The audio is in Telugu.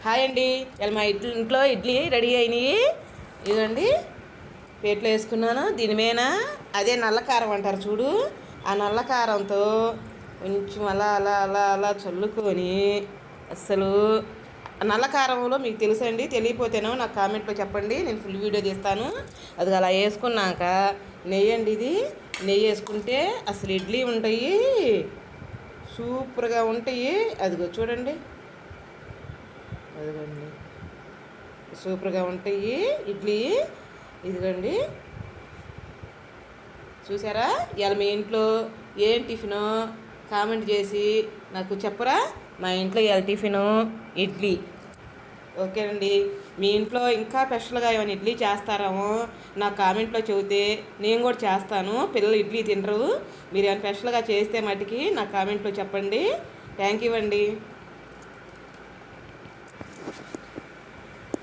హాయ్ అండి. ఇలా మా ఇంట్లో ఇడ్లీ రెడీ అయినాయి. ఇదిగోండి ప్లేట్లో వేసుకున్నాను. దీని మీద అదే నల్లకారం అంటారు చూడు, ఆ నల్లకారంతో కొంచెం అలా అలా అలా అలా చల్లుకొని, అస్సలు నల్లకారంలో మీకు తెలుసండి, తెలియపోతేనో నాకు కామెంట్లో చెప్పండి, నేను ఫుల్ వీడియో తీస్తాను. అది అలా వేసుకున్నాక నెయ్యి అండి, ఇది నెయ్యి వేసుకుంటే అసలు ఇడ్లీ ఉంటాయి, సూపర్గా ఉంటాయి. అదిగో చూడండి, అదిగోండి సూపర్గా ఉంటాయి ఇడ్లీ. ఇదిగోండి చూసారా? ఇవాళ మీ ఇంట్లో ఏం టిఫినో కామెంట్ చేసి నాకు చెప్పరా? మా ఇంట్లో ఇవాళ టిఫిను ఇడ్లీ. ఓకేనండి. మీ ఇంట్లో ఇంకా స్పెషల్గా ఏమైనా ఇడ్లీ చేస్తారేమో నాకు కామెంట్లో చెబితే నేను కూడా చేస్తాను. పిల్లలు ఇడ్లీ తినరు, మీరు ఏమైనా స్పెషల్గా చేస్తే మటుకి నాకు కామెంట్లో చెప్పండి. థ్యాంక్ యూ అండి.